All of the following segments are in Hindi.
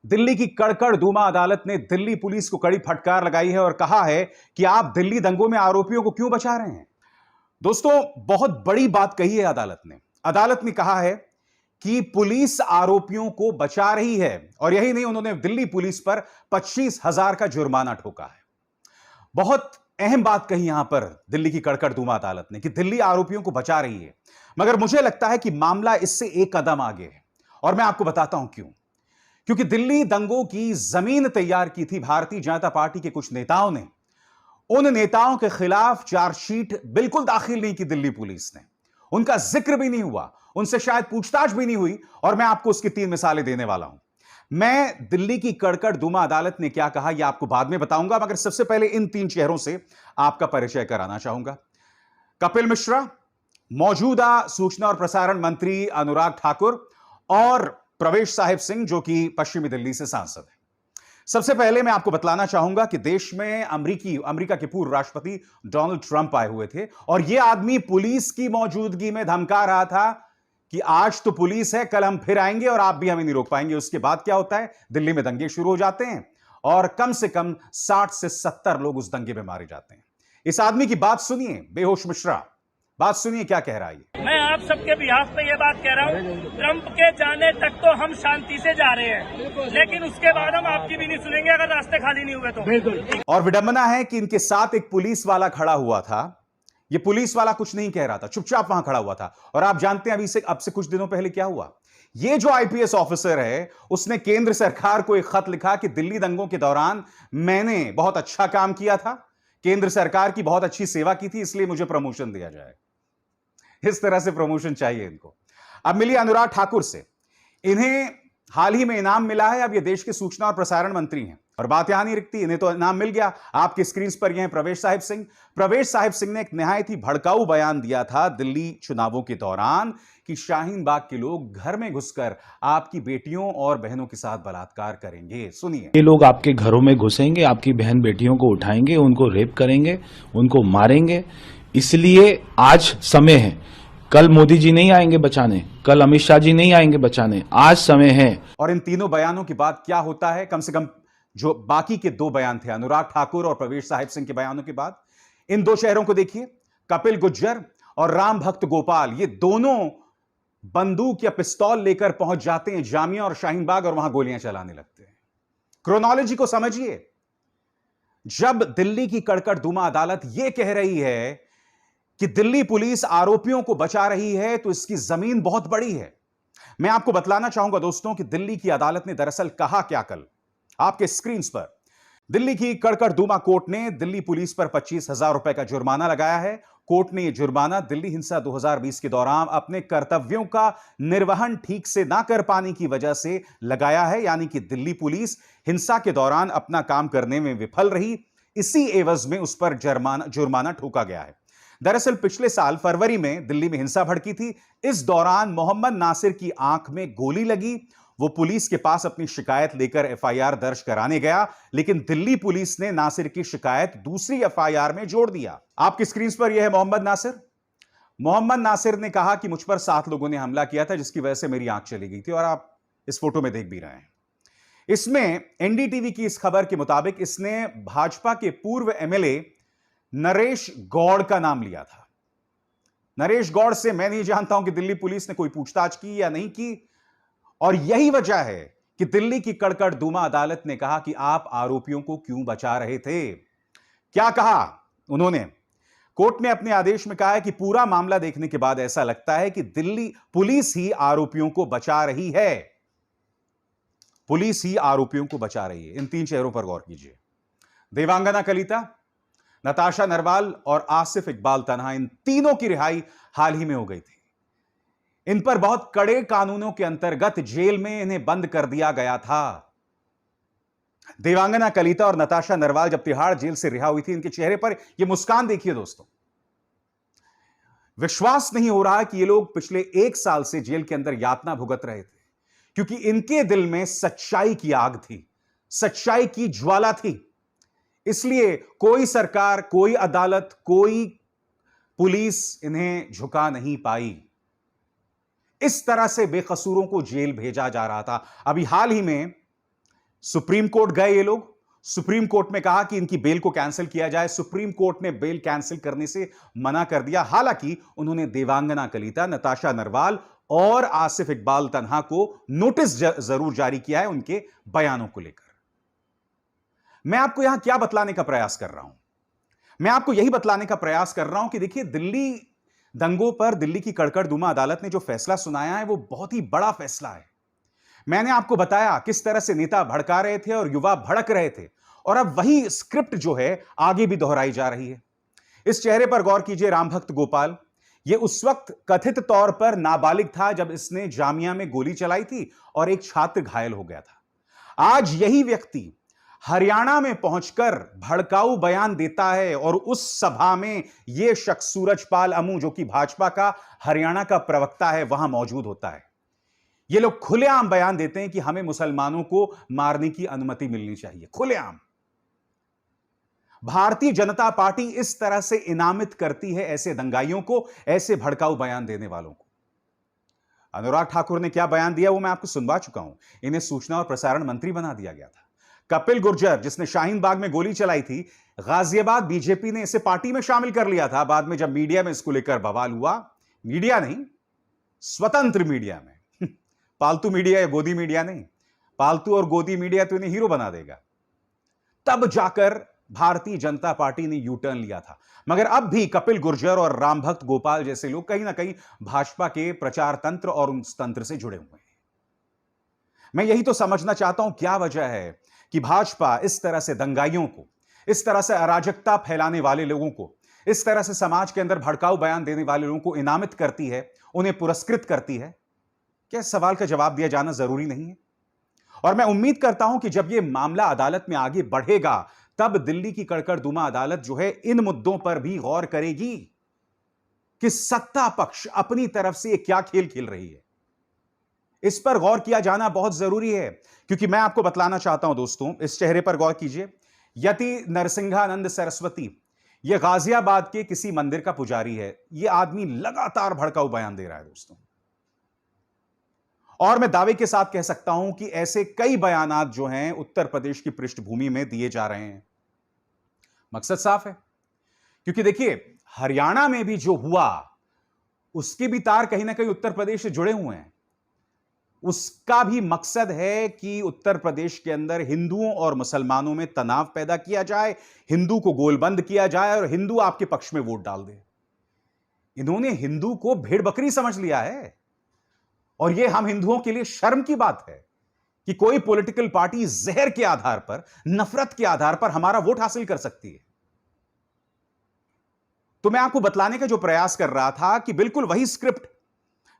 दिल्ली की कड़कड़ दूमा अदालत ने दिल्ली पुलिस को कड़ी फटकार लगाई है और कहा है कि आप दिल्ली दंगों में आरोपियों को क्यों बचा रहे हैं। दोस्तों, बहुत बड़ी बात कही है अदालत ने। अदालत ने कहा है कि पुलिस आरोपियों को बचा रही है और यही नहीं, उन्होंने दिल्ली पुलिस पर 25,000 का जुर्माना ठोका है। बहुत अहम बात कही यहां पर दिल्ली की कड़कड़ दूमा अदालत ने कि दिल्ली आरोपियों को बचा रही है, मगर मुझे लगता है कि मामला इससे एक कदम आगे है और मैं आपको बताता हूं क्यों। क्योंकि दिल्ली दंगों की जमीन तैयार की थी भारतीय जनता पार्टी के कुछ नेताओं ने। उन नेताओं के खिलाफ चार्जशीट बिल्कुल दाखिल नहीं की दिल्ली पुलिस ने, उनका जिक्र भी नहीं हुआ, उनसे शायद पूछताछ भी नहीं हुई और मैं आपको उसकी 3 मिसालें देने वाला हूं। मैं दिल्ली की कड़कड़ दूमा अदालत ने क्या कहा यह आपको बाद में बताऊंगा, मगर सबसे पहले इन 3 चेहरों से आपका परिचय कराना चाहूंगा। कपिल मिश्रा, मौजूदा सूचना और प्रसारण मंत्री अनुराग ठाकुर और प्रवेश साहिब सिंह, जो कि पश्चिमी दिल्ली से सांसद है। सबसे पहले मैं आपको बतलाना चाहूंगा कि देश में अमेरिका के पूर्व राष्ट्रपति डोनाल्ड ट्रंप आए हुए थे और यह आदमी पुलिस की मौजूदगी में धमका रहा था कि आज तो पुलिस है, कल हम फिर आएंगे और आप भी हमें नहीं रोक पाएंगे। उसके बाद क्या होता है, दिल्ली में दंगे शुरू हो जाते हैं और कम से कम 60 से 70 लोग उस दंगे में मारे जाते हैं। इस आदमी की बात सुनिए, बेहोश मिश्रा, बात सुनिए क्या कह रहा है। मैं आप सबके बिहाफ पे ये बात कह रहा हूँ, ट्रंप के जाने तक तो हम शांति से जा रहे हैं, लेकिन उसके बाद हम आपकी भी नहीं सुनेंगे अगर रास्ते खाली नहीं हुए तो। और विडंबना है कि इनके साथ एक पुलिस वाला खड़ा हुआ था। ये पुलिस वाला कुछ नहीं कह रहा था, चुपचाप वहां खड़ा हुआ था। और आप जानते हैं अब से कुछ दिनों पहले क्या हुआ। ये जो आईपीएस ऑफिसर है, उसने केंद्र सरकार को एक खत लिखा कि दिल्ली दंगों के दौरान मैंने बहुत अच्छा काम किया था, केंद्र सरकार की बहुत अच्छी सेवा की थी, इसलिए मुझे प्रमोशन दिया जाए। इस तरह से प्रमोशन चाहिए इनको। अब मिली अनुराग ठाकुर से, इन्हें हाल ही में इनाम मिला है। अब ये देश के सूचना और प्रसारण मंत्री हैं और बात यहां नहीं रुकती, इन्हें तो इनाम मिल गया। आपकी स्क्रीन पर ये हैं प्रवेश साहिब सिंह। प्रवेश साहिब सिंह ने एक निहायत ही भड़काऊ बयान दिया था दिल्ली चुनावों के दौरान कि शाहीन बाग के लोग घर में घुसकर आपकी बेटियों और बहनों के साथ बलात्कार करेंगे। सुनिए। ये लोग आपके घरों में घुसेंगे, आपकी बहन बेटियों को उठाएंगे, उनको रेप करेंगे, उनको मारेंगे। इसलिए आज समय है। कल मोदी जी नहीं आएंगे बचाने, कल अमित शाह जी नहीं आएंगे बचाने, आज समय है। और इन तीनों बयानों के बाद क्या होता है, कम से कम जो बाकी के 2 बयान थे अनुराग ठाकुर और प्रवेश साहिब सिंह के बयानों के बाद, इन 2 शहरों को देखिए, कपिल गुज्जर और राम भक्त गोपाल, ये दोनों बंदूक या पिस्तौल लेकर पहुंच जाते हैं जामिया और शाहीन बाग और वहां गोलियां चलाने लगते हैं। क्रोनोलॉजी को समझिए। जब दिल्ली की कड़कड़ दूमा अदालत यह कह रही है कि दिल्ली पुलिस आरोपियों को बचा रही है, तो इसकी जमीन बहुत बड़ी है। मैं आपको बतलाना चाहूंगा दोस्तों कि दिल्ली की अदालत ने दरअसल कहा क्या कल, आपके स्क्रीन पर। दिल्ली की कड़कड़ दूमा कोर्ट ने दिल्ली पुलिस पर 25,000 रुपए का जुर्माना लगाया है। कोर्ट ने यह जुर्माना दिल्ली हिंसा 2020 के दौरान अपने कर्तव्यों का निर्वहन ठीक से ना कर पाने की वजह से लगाया है, यानी कि दिल्ली पुलिस हिंसा के दौरान अपना काम करने में विफल रही, इसी एवज में उस पर जुर्माना ठोका गया है। दरअसल पिछले साल फरवरी में दिल्ली में हिंसा भड़की थी। इस दौरान मोहम्मद नासिर की आंख में गोली लगी। वो पुलिस के पास अपनी शिकायत लेकर एफआईआर दर्ज कराने गया, लेकिन दिल्ली पुलिस ने नासिर की शिकायत दूसरी एफआईआर में जोड़ दिया। आपकी स्क्रीन पर यह है मोहम्मद नासिर। मोहम्मद नासिर ने कहा कि मुझ पर 7 लोगों ने हमला किया था, जिसकी वजह से मेरी आंख चली गई थी, और आप इस फोटो में देख भी रहे हैं। इसमें एनडीटीवी की इस खबर के मुताबिक इसने भाजपा के पूर्व एमएलए नरेश गौड़ का नाम लिया था। नरेश गौड़ से मैं नहीं जानता हूं कि दिल्ली पुलिस ने कोई पूछताछ की या नहीं की, और यही वजह है कि दिल्ली की कड़कड़ दूमा अदालत ने कहा कि आप आरोपियों को क्यों बचा रहे थे। क्या कहा उन्होंने? कोर्ट ने अपने आदेश में कहा है कि पूरा मामला देखने के बाद ऐसा लगता है कि दिल्ली पुलिस ही आरोपियों को बचा रही है। पुलिस ही आरोपियों को बचा रही है। इन 3 चेहरों पर गौर कीजिए। देवांगना कलिता, नताशा नरवाल और आसिफ इकबाल तन्हा, इन तीनों की रिहाई हाल ही में हो गई थी। इन पर बहुत कड़े कानूनों के अंतर्गत जेल में इन्हें बंद कर दिया गया था। देवांगना कलिता और नताशा नरवाल जब तिहाड़ जेल से रिहा हुई थी, इनके चेहरे पर यह मुस्कान देखिए दोस्तों। विश्वास नहीं हो रहा कि ये लोग पिछले 1 साल से जेल के अंदर यातना भुगत रहे थे, क्योंकि इनके दिल में सच्चाई की आग थी, सच्चाई की ज्वाला थी। इसलिए कोई सरकार, कोई अदालत, कोई पुलिस इन्हें झुका नहीं पाई। इस तरह से बेकसूरों को जेल भेजा जा रहा था। अभी हाल ही में सुप्रीम कोर्ट गए ये लोग, सुप्रीम कोर्ट में कहा कि इनकी बेल को कैंसिल किया जाए। सुप्रीम कोर्ट ने बेल कैंसिल करने से मना कर दिया। हालांकि उन्होंने देवांगना कलिता, नताशा नरवाल और आसिफ इकबाल तन्हा को नोटिस जरूर जारी किया है उनके बयानों को लेकर। मैं आपको यहां क्या बतलाने का प्रयास कर रहा हूं? मैं आपको यही बतलाने का प्रयास कर रहा हूं कि देखिए, दिल्ली दंगों पर दिल्ली की कड़कड़दुमा अदालत ने जो फैसला सुनाया है वो बहुत ही बड़ा फैसला है। मैंने आपको बताया किस तरह से नेता भड़का रहे थे और युवा भड़क रहे थे, और अब वही स्क्रिप्ट जो है आगे भी दोहराई जा रही है। इस चेहरे पर गौर कीजिए, रामभक्त गोपाल। यह उस वक्त कथित तौर पर नाबालिग था जब इसने जामिया में गोली चलाई थी और एक छात्र घायल हो गया था। आज यही व्यक्ति हरियाणा में पहुंचकर भड़काऊ बयान देता है और उस सभा में यह शख्स सूरजपाल अमू, जो कि भाजपा का हरियाणा का प्रवक्ता है, वहां मौजूद होता है। ये लोग खुलेआम बयान देते हैं कि हमें मुसलमानों को मारने की अनुमति मिलनी चाहिए। खुलेआम भारतीय जनता पार्टी इस तरह से इनामित करती है ऐसे दंगाइयों को, ऐसे भड़काऊ बयान देने वालों को। अनुराग ठाकुर ने क्या बयान दिया वो मैं आपको सुनवा चुका हूं। इन्हें सूचना और प्रसारण मंत्री बना दिया गया था। कपिल गुर्जर, जिसने शाहीन बाग में गोली चलाई थी, गाजियाबाद बीजेपी ने इसे पार्टी में शामिल कर लिया था। बाद में जब मीडिया में इसको लेकर बवाल हुआ, मीडिया नहीं, स्वतंत्र मीडिया में, पालतू मीडिया या गोदी मीडिया नहीं, पालतू और गोदी मीडिया तो इन्हें हीरो बना देगा, तब जाकर भारतीय जनता पार्टी ने यू टर्न लिया था। मगर अब भी कपिल गुर्जर और रामभक्त गोपाल जैसे लोग कहीं ना कहीं भाजपा के प्रचार तंत्र और उस तंत्र से जुड़े हुए हैं। मैं यही तो समझना चाहता हूं, क्या वजह है कि भाजपा इस तरह से दंगाइयों को, इस तरह से अराजकता फैलाने वाले लोगों को, इस तरह से समाज के अंदर भड़काऊ बयान देने वाले लोगों को इनामित करती है, उन्हें पुरस्कृत करती है? क्या इस सवाल का जवाब दिया जाना जरूरी नहीं है? और मैं उम्मीद करता हूं कि जब यह मामला अदालत में आगे बढ़ेगा, तब दिल्ली की कड़कड़दुमा अदालत जो है इन मुद्दों पर भी गौर करेगी कि सत्ता पक्ष अपनी तरफ से क्या खेल खेल रही है। इस पर गौर किया जाना बहुत जरूरी है, क्योंकि मैं आपको बतलाना चाहता हूं दोस्तों, इस चेहरे पर गौर कीजिए। यति नरसिंहानंद सरस्वती, यह गाजियाबाद के किसी मंदिर का पुजारी है। यह आदमी लगातार भड़काऊ बयान दे रहा है दोस्तों, और मैं दावे के साथ कह सकता हूं कि ऐसे कई बयानात जो हैं उत्तर प्रदेश की पृष्ठभूमि में दिए जा रहे हैं। मकसद साफ है, क्योंकि देखिए, हरियाणा में भी जो हुआ उसके भी तार कहीं ना कहीं उत्तर प्रदेश से जुड़े हुए हैं। उसका भी मकसद है कि उत्तर प्रदेश के अंदर हिंदुओं और मुसलमानों में तनाव पैदा किया जाए, हिंदू को गोलबंद किया जाए और हिंदू आपके पक्ष में वोट डाल दे। इन्होंने हिंदू को भेड़ बकरी समझ लिया है, और यह हम हिंदुओं के लिए शर्म की बात है कि कोई पॉलिटिकल पार्टी जहर के आधार पर, नफरत के आधार पर हमारा वोट हासिल कर सकती है। तो मैं आपको बतलाने का जो प्रयास कर रहा था कि बिल्कुल वही स्क्रिप्ट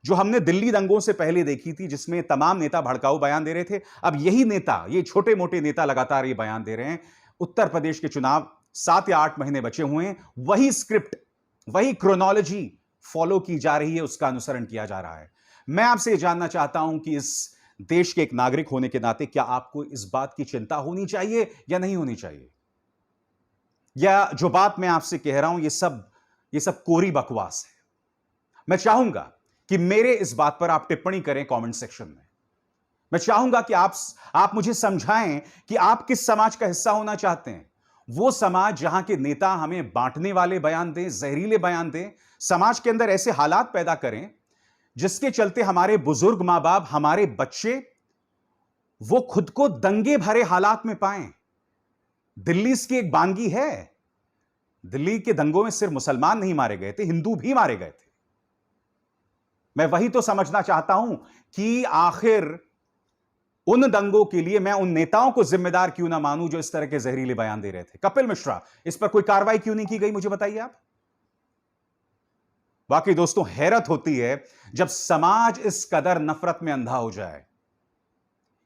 जो हमने दिल्ली दंगों से पहले देखी थी, जिसमें तमाम नेता भड़काऊ बयान दे रहे थे, अब यही नेता, ये छोटे मोटे नेता लगातार ये बयान दे रहे हैं। उत्तर प्रदेश के चुनाव 7 या 8 महीने बचे हुए हैं, वही स्क्रिप्ट, वही क्रोनोलॉजी फॉलो की जा रही है, उसका अनुसरण किया जा रहा है। मैं आपसे जानना चाहता हूं कि इस देश के एक नागरिक होने के नाते क्या आपको इस बात की चिंता होनी चाहिए या नहीं होनी चाहिए? या जो बात मैं आपसे कह रहा हूं ये सब कोरी बकवास है? मैं चाहूंगा कि मेरे इस बात पर आप टिप्पणी करें कमेंट सेक्शन में। मैं चाहूंगा कि आप मुझे समझाएं कि आप किस समाज का हिस्सा होना चाहते हैं। वो समाज जहां के नेता हमें बांटने वाले बयान दें, जहरीले बयान दें, समाज के अंदर ऐसे हालात पैदा करें जिसके चलते हमारे बुजुर्ग मां बाप, हमारे बच्चे, वो खुद को दंगे भरे हालात में पाएं। दिल्ली इसकी एक बानगी है। दिल्ली के दंगों में सिर्फ मुसलमान नहीं मारे गए थे, हिंदू भी मारे गए थे। मैं वही तो समझना चाहता हूं कि आखिर उन दंगों के लिए मैं उन नेताओं को जिम्मेदार क्यों ना मानूं जो इस तरह के जहरीले बयान दे रहे थे। कपिल मिश्रा, इस पर कोई कार्रवाई क्यों नहीं की गई, मुझे बताइए आप। बाकी दोस्तों, हैरत होती है जब समाज इस कदर नफरत में अंधा हो जाए।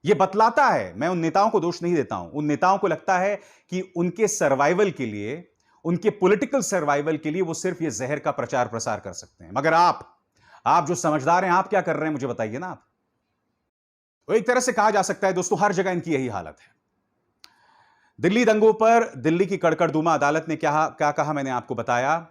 यह बतलाता है, मैं उन नेताओं को दोष नहीं देता हूं, उन नेताओं को लगता है कि उनके सर्वाइवल के लिए, उनके पॉलिटिकल सर्वाइवल के लिए वो सिर्फ ये जहर का प्रचार प्रसार कर सकते हैं। मगर आप जो समझदार हैं, आप क्या कर रहे हैं मुझे बताइए ना आप। तो एक तरह से कहा जा सकता है दोस्तों, हर जगह इनकी यही हालत है। दिल्ली दंगों पर दिल्ली की कड़कड़दुमा अदालत ने क्या कहा मैंने आपको बताया।